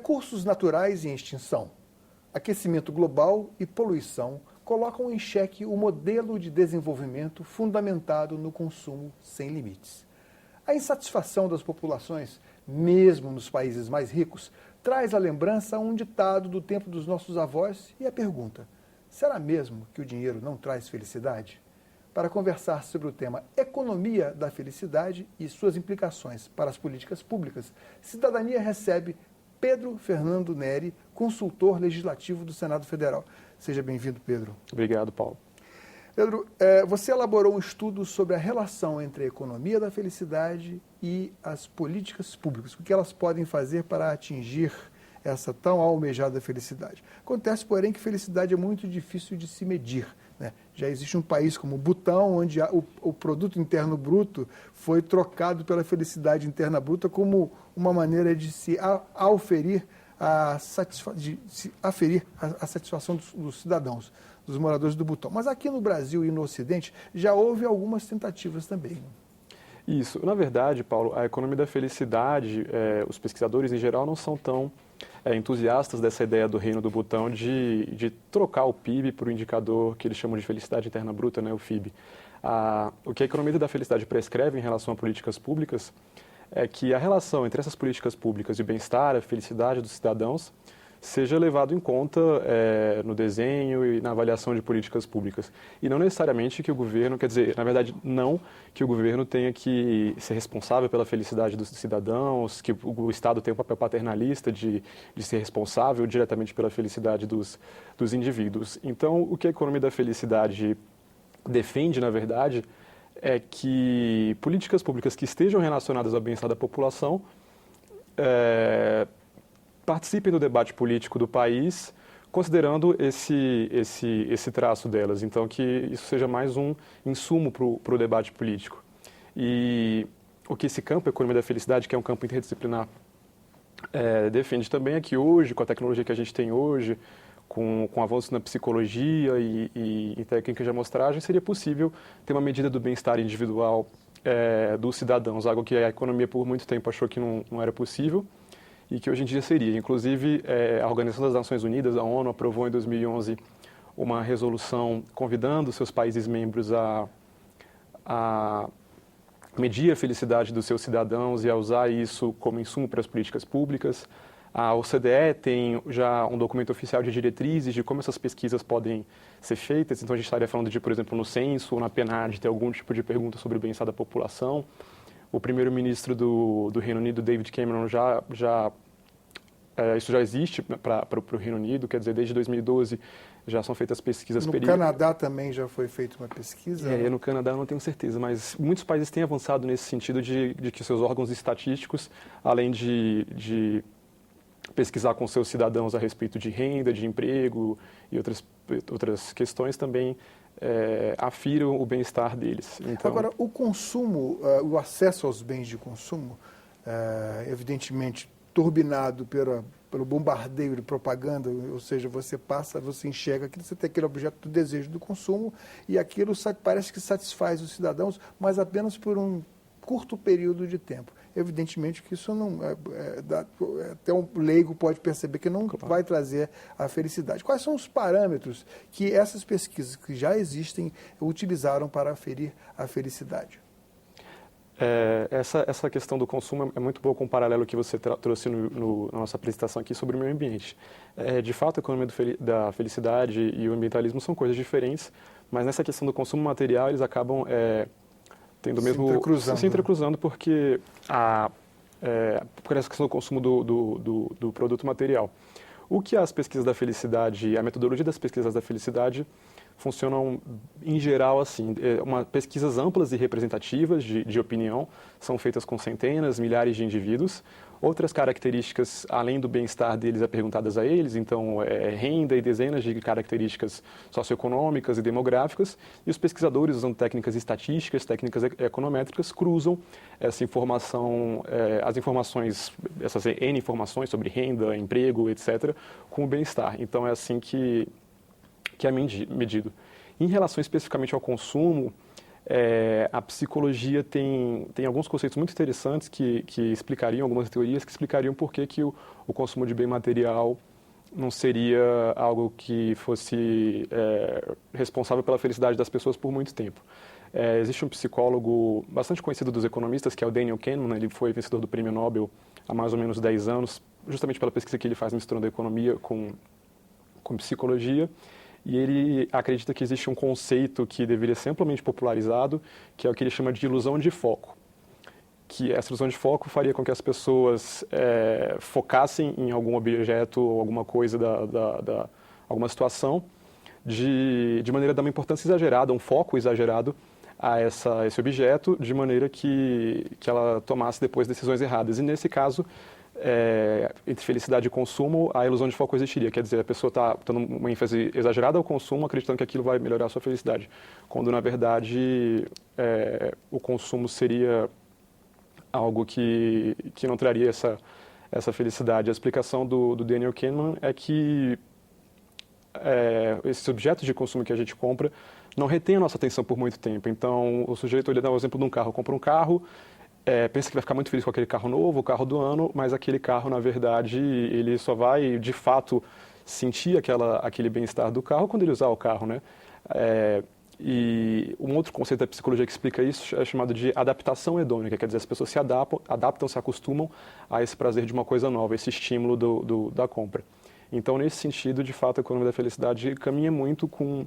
Recursos naturais em extinção, aquecimento global e poluição colocam em xeque o modelo de desenvolvimento fundamentado no consumo sem limites. A insatisfação das populações, mesmo nos países mais ricos, traz à lembrança um ditado do tempo dos nossos avós e a pergunta: será mesmo que o dinheiro não traz felicidade? Para conversar sobre o tema Economia da Felicidade e suas implicações para as políticas públicas, Cidadania recebe Pedro Fernando Neri, consultor legislativo do Senado Federal. Seja bem-vindo, Pedro. Obrigado, Paulo. Pedro, você elaborou um estudo sobre a relação entre a economia da felicidade e as políticas públicas. O que elas podem fazer para atingir essa tão almejada felicidade? Acontece, porém, que felicidade é muito difícil de se medir, né? Já existe um país como o Butão, onde o produto interno bruto foi trocado pela felicidade interna bruta como uma maneira de se aferir a satisfação dos cidadãos, dos moradores do Butão. Mas aqui no Brasil e no Ocidente já houve algumas tentativas também. Isso. Na verdade, Paulo, a economia da felicidade, os pesquisadores em geral não são tão entusiastas dessa ideia do reino do Butão de trocar o PIB por um indicador que eles chamam de felicidade interna bruta, né, o FIB. O que a economia da felicidade prescreve em relação a políticas públicas é que a relação entre essas políticas públicas de bem-estar, a felicidade dos cidadãos, seja levado em conta no desenho e na avaliação de políticas públicas. E não necessariamente que o governo, quer dizer, na verdade, não que o governo tenha que ser responsável pela felicidade dos cidadãos, que o Estado tenha um papel paternalista de ser responsável diretamente pela felicidade dos indivíduos. Então, o que a economia da felicidade defende, na verdade, é que políticas públicas que estejam relacionadas ao bem-estar da população participem do debate político do país, considerando esse traço delas. Então, que isso seja mais um insumo para o debate político. E o que esse campo, a economia da felicidade, que é um campo interdisciplinar, defende também é que hoje, com a tecnologia que a gente tem hoje, com avanço na psicologia e técnicas de amostragem, seria possível ter uma medida do bem-estar individual dos cidadãos, algo que a economia por muito tempo achou que não era possível e que hoje em dia seria. Inclusive, a Organização das Nações Unidas, a ONU, aprovou em 2011 uma resolução convidando seus países membros a medir a felicidade dos seus cidadãos e a usar isso como insumo para as políticas públicas. A OCDE tem já um documento oficial de diretrizes de como essas pesquisas podem ser feitas. Então, a gente estaria falando de, por exemplo, no censo ou na PNAD, ter algum tipo de pergunta sobre o bem-estar da população. O primeiro-ministro do Reino Unido, David Cameron, isso já existe para o Reino Unido, quer dizer, desde 2012 já são feitas pesquisas. No Canadá também já foi feita uma pesquisa? No Canadá eu não tenho certeza, mas muitos países têm avançado nesse sentido de que seus órgãos estatísticos, além de pesquisar com seus cidadãos a respeito de renda, de emprego e outras questões, também afiram o bem-estar deles. Então, agora, o consumo, o acesso aos bens de consumo, evidentemente turbinado pelo bombardeio de propaganda, ou seja, você enxerga aquilo, você tem aquele objeto do desejo do consumo e aquilo parece que satisfaz os cidadãos, mas apenas por um curto período de tempo. Evidentemente que isso não até um leigo pode perceber que não vai trazer a felicidade. Quais são os parâmetros que essas pesquisas que já existem utilizaram para aferir a felicidade? Essa questão do consumo é muito boa com o paralelo que você trouxe na nossa apresentação aqui sobre o meio ambiente. De fato, a economia da felicidade e o ambientalismo são coisas diferentes, mas nessa questão do consumo material eles acabam tendo se entrecruzando porque por essa questão do consumo do produto material. O que as pesquisas da felicidade, a metodologia das pesquisas da felicidade funcionam em geral assim, pesquisas amplas e representativas de opinião, são feitas com centenas, milhares de indivíduos. Outras características, além do bem-estar deles, perguntadas a eles, então renda e dezenas de características socioeconômicas e demográficas, e os pesquisadores, usando técnicas estatísticas, técnicas econométricas, cruzam essa informação, essas N informações sobre renda, emprego, etc., com o bem-estar. Então é assim que é medido. Em relação especificamente ao consumo, a psicologia tem alguns conceitos muito interessantes que explicariam, algumas teorias que explicariam por que o consumo de bem material não seria algo que fosse responsável pela felicidade das pessoas por muito tempo. Existe um psicólogo bastante conhecido dos economistas, que é o Daniel Kahneman. Ele foi vencedor do Prêmio Nobel há mais ou menos 10 anos, justamente pela pesquisa que ele faz misturando a economia com psicologia. E ele acredita que existe um conceito que deveria ser amplamente popularizado, que é o que ele chama de ilusão de foco. Que essa ilusão de foco faria com que as pessoas focassem em algum objeto ou alguma coisa, alguma situação, de maneira a dar uma importância exagerada, um foco exagerado a esse objeto, de maneira que ela tomasse depois decisões erradas. E nesse caso, entre felicidade e consumo, a ilusão de foco existiria. Quer dizer, a pessoa está dando uma ênfase exagerada ao consumo, acreditando que aquilo vai melhorar a sua felicidade, quando, na verdade, o consumo seria algo que não traria essa felicidade. A explicação do Daniel Kahneman é que esses objetos de consumo que a gente compra não retêm a nossa atenção por muito tempo. Então, o sujeito, ele dá o exemplo de um carro, compra um carro, pensa que vai ficar muito feliz com aquele carro novo, o carro do ano, mas aquele carro, na verdade, ele só vai, de fato, sentir aquele bem-estar do carro quando ele usar o carro, né? E um outro conceito da psicologia que explica isso é chamado de adaptação hedônica, quer dizer, as pessoas se adaptam, se acostumam a esse prazer de uma coisa nova, esse estímulo da compra. Então, nesse sentido, de fato, a economia da felicidade caminha muito com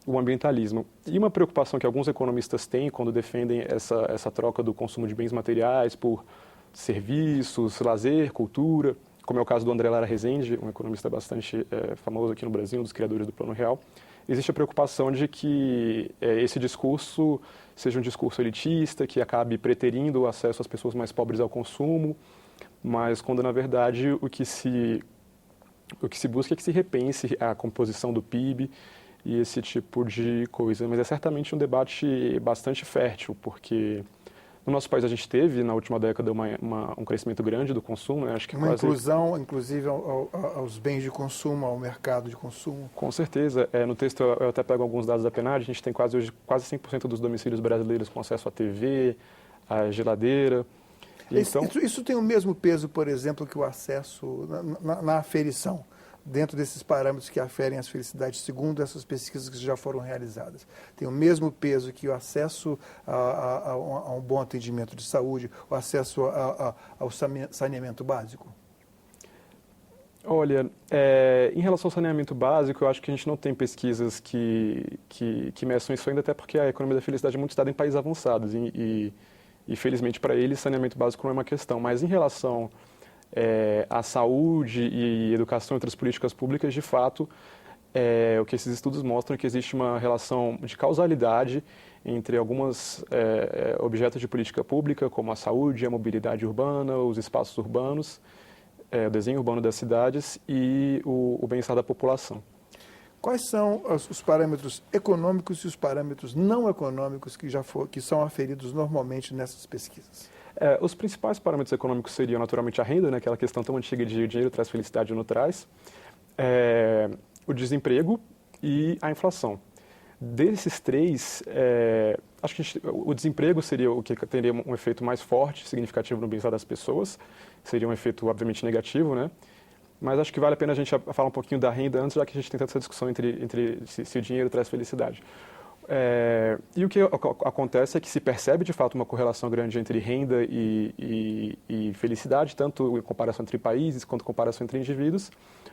o ambientalismo. E uma preocupação que alguns economistas têm quando defendem essa troca do consumo de bens materiais por serviços, lazer, cultura, como é o caso do André Lara Rezende, um economista bastante famoso aqui no Brasil, um dos criadores do Plano Real, existe a preocupação de que esse discurso seja um discurso elitista, que acabe preterindo o acesso às pessoas mais pobres ao consumo, mas quando, na verdade, o que se busca é que se repense a composição do PIB e esse tipo de coisa. Mas é certamente um debate bastante fértil, porque no nosso país a gente teve, na última década, um crescimento grande do consumo. Né? Acho que uma inclusão, inclusive, aos bens de consumo, ao mercado de consumo. Com certeza. No texto eu até pego alguns dados da PNAD, a gente tem quase 100% dos domicílios brasileiros com acesso à TV, à geladeira. Então, isso tem o mesmo peso, por exemplo, que o acesso na aferição, dentro desses parâmetros que aferem as felicidades, segundo essas pesquisas que já foram realizadas. Tem o mesmo peso que o acesso a um bom atendimento de saúde, o acesso ao saneamento básico? Olha, em relação ao saneamento básico, eu acho que a gente não tem pesquisas que meçam isso ainda, até porque a economia da felicidade é muito estudada em países avançados e felizmente para eles, saneamento básico não é uma questão. Mas em relação à saúde e educação entre as políticas públicas, de fato, o que esses estudos mostram é que existe uma relação de causalidade entre alguns objetos de política pública, como a saúde, a mobilidade urbana, os espaços urbanos, o desenho urbano das cidades e o bem-estar da população. Quais são os parâmetros econômicos e os parâmetros não econômicos que são aferidos normalmente nessas pesquisas? Os principais parâmetros econômicos seriam, naturalmente, a renda, né, aquela questão tão antiga de o dinheiro traz felicidade ou não traz, o desemprego e a inflação. Desses três, acho que o desemprego seria o que teria um efeito mais forte, significativo no bem-estar das pessoas, seria um efeito, obviamente, negativo, né? Mas acho que vale a pena a gente falar um pouquinho da renda antes, já que a gente tem tanta discussão entre se o dinheiro traz felicidade. E o que acontece é que se percebe, de fato, uma correlação grande entre renda e felicidade, tanto em comparação entre países quanto em comparação entre indivíduos,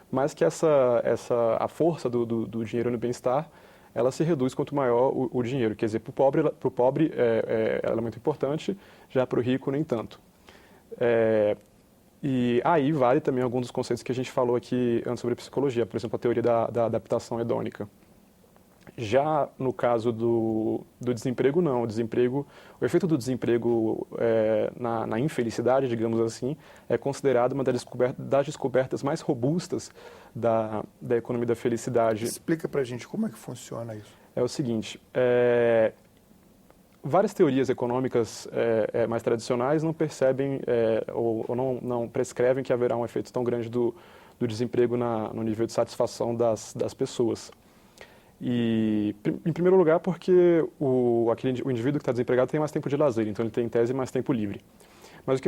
mas que a força do dinheiro no bem-estar, ela se reduz quanto maior o dinheiro. Quer dizer, para o pobre ela é muito importante, já para o rico nem tanto. E aí vale também alguns dos conceitos que a gente falou aqui antes sobre psicologia, por exemplo, a teoria da adaptação hedônica. Já no caso do desemprego, não. O efeito do desemprego na infelicidade, digamos assim, é considerado uma das descobertas mais robustas da economia da felicidade. Explica pra gente como é que funciona isso. É o seguinte, várias teorias econômicas mais tradicionais não percebem ou não prescrevem que haverá um efeito tão grande do desemprego no nível de satisfação das pessoas. E, em primeiro lugar, porque o indivíduo que está desempregado tem mais tempo de lazer, então ele tem, em tese, mais tempo livre. Mas o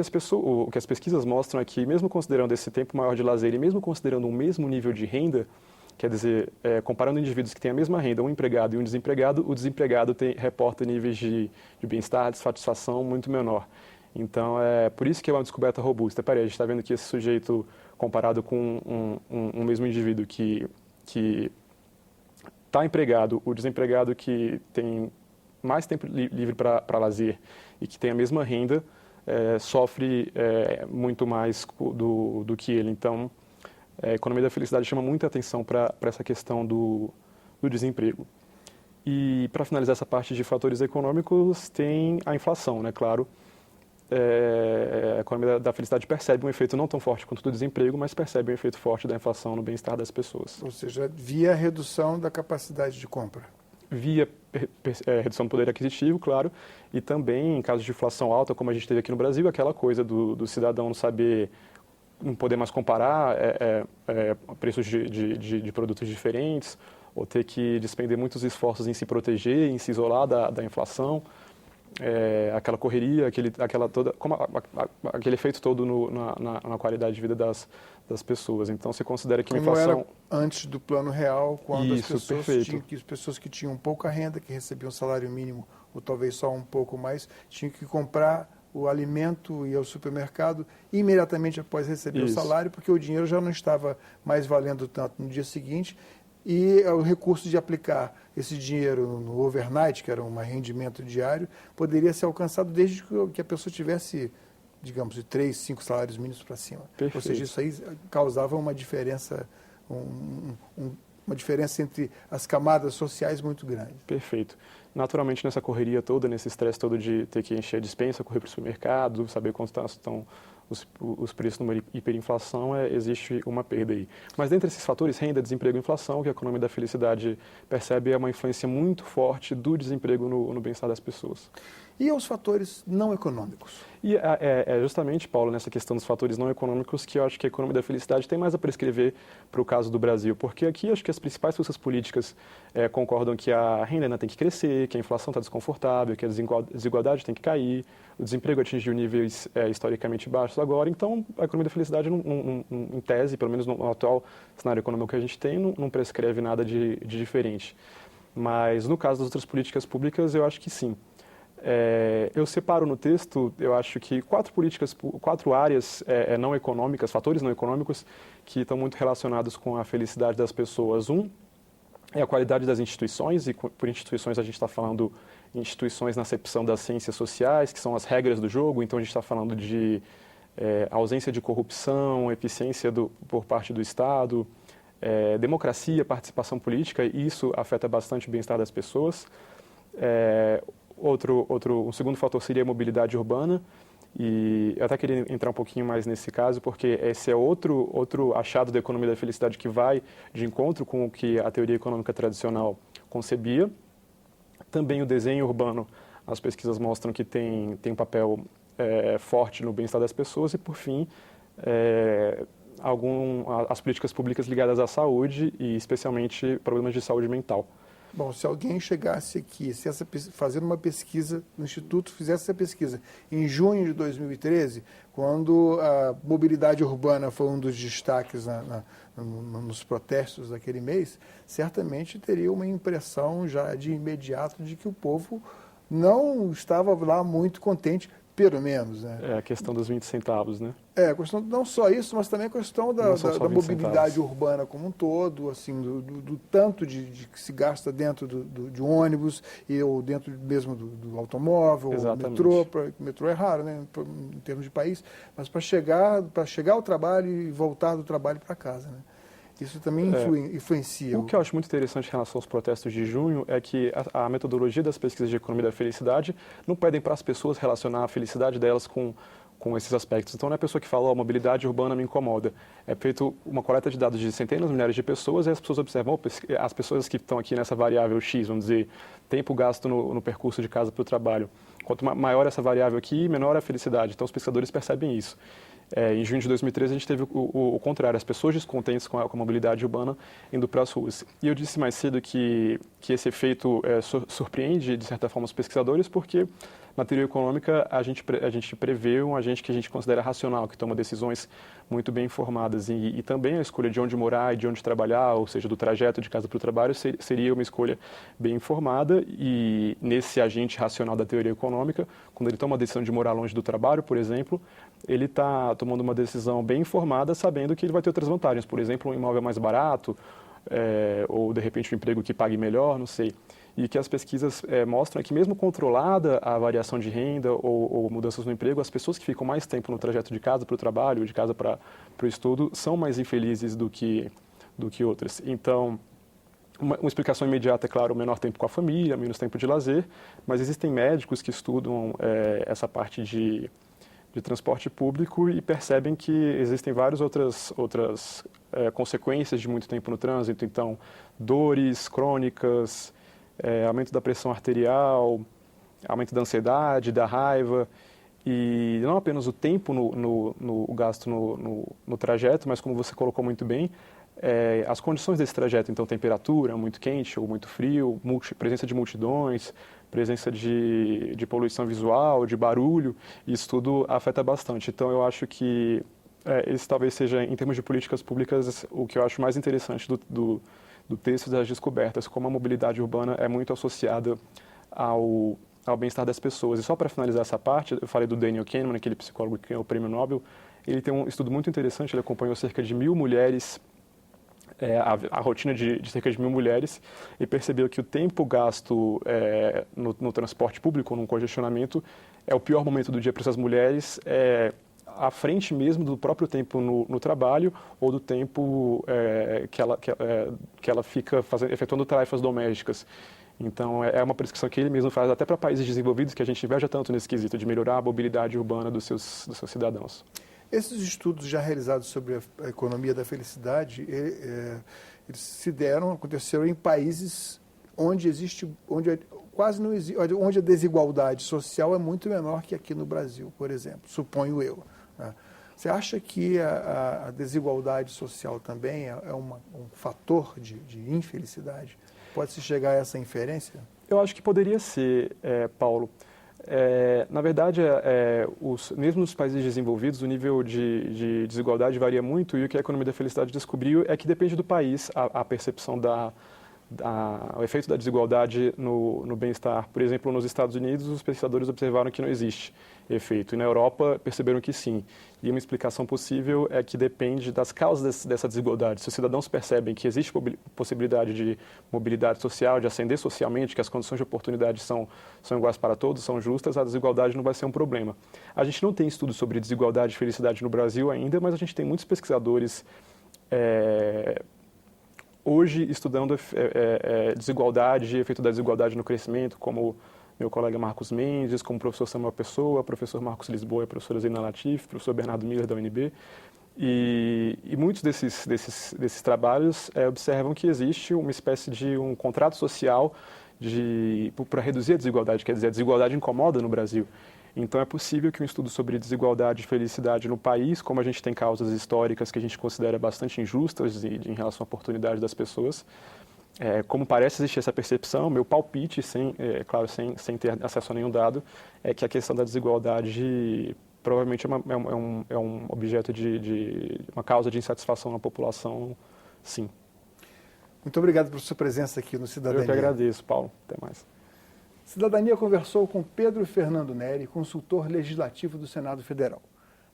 que as pesquisas mostram é que, mesmo considerando esse tempo maior de lazer e mesmo considerando o mesmo nível de renda, quer dizer, comparando indivíduos que têm a mesma renda, um empregado e um desempregado, o desempregado reporta níveis de bem-estar, de satisfação muito menor. Então, é por isso que é uma descoberta robusta. Peraí, a gente está vendo que esse sujeito, comparado com um mesmo indivíduo que está empregado, o desempregado que tem mais tempo livre para lazer e que tem a mesma renda, sofre muito mais do que ele. Então, a economia da felicidade chama muita atenção para essa questão do desemprego. E, para finalizar essa parte de fatores econômicos, tem a inflação, né? Claro, a economia da felicidade percebe um efeito não tão forte quanto do desemprego, mas percebe um efeito forte da inflação no bem-estar das pessoas. Ou seja, via a redução da capacidade de compra. Via redução do poder aquisitivo, claro, e também, em casos de inflação alta, como a gente teve aqui no Brasil, aquela coisa do cidadão não poder mais comparar preços de produtos diferentes, ou ter que despender muitos esforços em se proteger, em se isolar da inflação. Aquela correria, aquele efeito todo na qualidade de vida das pessoas. Então, você considera que a inflação... Como era antes do Plano Real, quando Isso, as pessoas que tinham pouca renda, que recebiam salário mínimo, ou talvez só um pouco mais, tinham que comprar o alimento e ir ao supermercado imediatamente após receber o salário, porque o dinheiro já não estava mais valendo tanto no dia seguinte. E o recurso de aplicar esse dinheiro no overnight, que era um rendimento diário, poderia ser alcançado desde que a pessoa tivesse, digamos, de 3, 5 salários mínimos para cima. Perfeito. Ou seja, isso aí causava uma diferença, uma diferença entre as camadas sociais muito grande. Perfeito. Naturalmente, nessa correria toda, nesse estresse todo de ter que encher a despensa, correr para o supermercado, saber quanto estão os preços numa hiperinflação, existe uma perda aí. Mas dentre esses fatores, renda, desemprego e inflação, o que a economia da felicidade percebe é uma influência muito forte do desemprego no bem-estar das pessoas. E os fatores não econômicos? E é justamente, Paulo, nessa questão dos fatores não econômicos que eu acho que a economia da felicidade tem mais a prescrever para o caso do Brasil, porque aqui acho que as principais forças políticas concordam que a renda ainda tem que crescer, que a inflação está desconfortável, que a desigualdade tem que cair, o desemprego atingiu níveis historicamente baixos agora, então a economia da felicidade, em tese, pelo menos no atual cenário econômico que a gente tem, não prescreve nada de diferente. Mas no caso das outras políticas públicas, eu acho que sim. Eu separo no texto, eu acho que 4 áreas não econômicas, fatores não econômicos, que estão muito relacionados com a felicidade das pessoas. Um é a qualidade das instituições, e por instituições a gente está falando instituições na acepção das ciências sociais, que são as regras do jogo, então a gente está falando de ausência de corrupção, eficiência por parte do Estado, democracia, participação política, e isso afeta bastante o bem-estar das pessoas. Um segundo fator seria a mobilidade urbana, e eu até queria entrar um pouquinho mais nesse caso, porque esse é outro achado da economia da felicidade que vai de encontro com o que a teoria econômica tradicional concebia. Também o desenho urbano, as pesquisas mostram que tem um papel forte no bem-estar das pessoas, e, por fim, as políticas públicas ligadas à saúde, e especialmente problemas de saúde mental. Bom, se alguém chegasse aqui, fazendo uma pesquisa, o Instituto fizesse essa pesquisa em junho de 2013, quando a mobilidade urbana foi um dos destaques nos protestos daquele mês, certamente teria uma impressão já de imediato de que o povo não estava lá muito contente, pelo menos, né? A questão dos 20 centavos, né? A questão não só isso, mas também a questão da mobilidade urbana como um todo, assim, do tanto de que se gasta dentro de ônibus ou dentro mesmo do automóvel, Exatamente. ou metrô. Metrô é raro, né, em termos de país, mas para chegar ao trabalho e voltar do trabalho para casa, né? Isso também influencia. O que eu acho muito interessante em relação aos protestos de junho é que a metodologia das pesquisas de economia da felicidade não pedem para as pessoas relacionar a felicidade delas com esses aspectos. Então, não é a pessoa que fala, a mobilidade urbana me incomoda. É feito uma coleta de dados de centenas de milhares de pessoas, e as pessoas observam, as pessoas que estão aqui nessa variável X, vamos dizer, tempo gasto no percurso de casa para o trabalho. Quanto maior essa variável aqui, menor a felicidade. Então, os pesquisadores percebem isso. Em junho de 2013, a gente teve o contrário, as pessoas descontentes com a mobilidade urbana indo para as ruas. E eu disse mais cedo que esse efeito surpreende, de certa forma, os pesquisadores, porque na teoria econômica a gente prevê um agente que a gente considera racional, que toma decisões muito bem informadas. E também a escolha de onde morar e de onde trabalhar, ou seja, do trajeto de casa para o trabalho, seria uma escolha bem informada. E nesse agente racional da teoria econômica, quando ele toma a decisão de morar longe do trabalho, por exemplo, ele está tomando uma decisão bem informada, sabendo que ele vai ter outras vantagens. Por exemplo, um imóvel mais barato, ou de repente um emprego que pague melhor, não sei. E que as pesquisas mostram é que mesmo controlada a variação de renda ou mudanças no emprego, as pessoas que ficam mais tempo no trajeto de casa para o trabalho, de casa para o estudo, são mais infelizes do que outras. Então, uma explicação imediata é, claro, o menor tempo com a família, menos tempo de lazer, mas existem médicos que estudam essa parte de transporte público e percebem que existem várias outras consequências de muito tempo no trânsito. Então, dores crônicas, aumento da pressão arterial, aumento da ansiedade, da raiva, e não apenas o tempo no gasto no trajeto, mas como você colocou muito bem, as condições desse trajeto, então temperatura muito quente ou muito frio, presença de multidões, presença de poluição visual, de barulho, isso tudo afeta bastante. Então eu acho que esse talvez seja, em termos de políticas públicas, o que eu acho mais interessante do texto das descobertas, como a mobilidade urbana é muito associada ao bem-estar das pessoas. E só para finalizar essa parte, eu falei do Daniel Kahneman, aquele psicólogo que ganhou o prêmio Nobel. Ele tem um estudo muito interessante, ele acompanhou cerca de 1.000 mulheres, a rotina de cerca de 1.000 mulheres, e percebeu que o tempo gasto no transporte público, num congestionamento, é o pior momento do dia para essas mulheres, à frente mesmo do próprio tempo no trabalho ou do tempo que ela fica efetuando tarefas domésticas. Então, é uma prescrição que ele mesmo faz até para países desenvolvidos, que a gente inveja tanto nesse quesito de melhorar a mobilidade urbana dos seus cidadãos. Esses estudos já realizados sobre a economia da felicidade, eles aconteceram em países onde quase não existe, onde a desigualdade social é muito menor que aqui no Brasil, por exemplo, suponho eu. Né? Você acha que a desigualdade social também é um fator de infelicidade? Pode-se chegar a essa inferência? Eu acho que poderia ser, Paulo. Na verdade, mesmo nos países desenvolvidos, o nível de desigualdade varia muito, e o que a economia da felicidade descobriu é que depende do país a percepção o efeito da desigualdade no bem-estar. Por exemplo, nos Estados Unidos, os pesquisadores observaram que não existe efeito, e na Europa perceberam que sim. E uma explicação possível é que depende das causas dessa desigualdade. Se os cidadãos percebem que existe possibilidade de mobilidade social, de ascender socialmente, que as condições de oportunidade são iguais para todos, são justas, a desigualdade não vai ser um problema. A gente não tem estudos sobre desigualdade e felicidade no Brasil ainda, mas a gente tem muitos pesquisadores hoje estudando desigualdade, efeito da desigualdade no crescimento, como meu colega Marcos Mendes, como o professor Samuel Pessoa, professor Marcos Lisboa, a professora Zena Latif, professor Bernardo Miller da UNB. E muitos desses trabalhos observam que existe uma espécie de um contrato social para reduzir a desigualdade, quer dizer, a desigualdade incomoda no Brasil. Então é possível que um estudo sobre desigualdade e felicidade no país, como a gente tem causas históricas que a gente considera bastante injustas em relação à oportunidade das pessoas, como parece existir essa percepção, meu palpite, claro, sem ter acesso a nenhum dado, é que a questão da desigualdade provavelmente é um objeto de uma causa de insatisfação na população, sim. Muito obrigado por sua presença aqui no Cidadania. Eu que agradeço, Paulo. Até mais. Cidadania conversou com Pedro Fernando Neri, consultor legislativo do Senado Federal.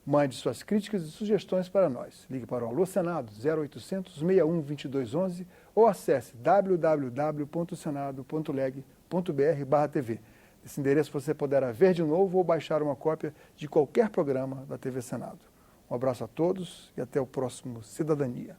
Mande suas críticas e sugestões para nós. Ligue para o Alô Senado 0800 61 2211 ou acesse www.senado.leg.br/TV. Nesse endereço você poderá ver de novo ou baixar uma cópia de qualquer programa da TV Senado. Um abraço a todos e até o próximo Cidadania.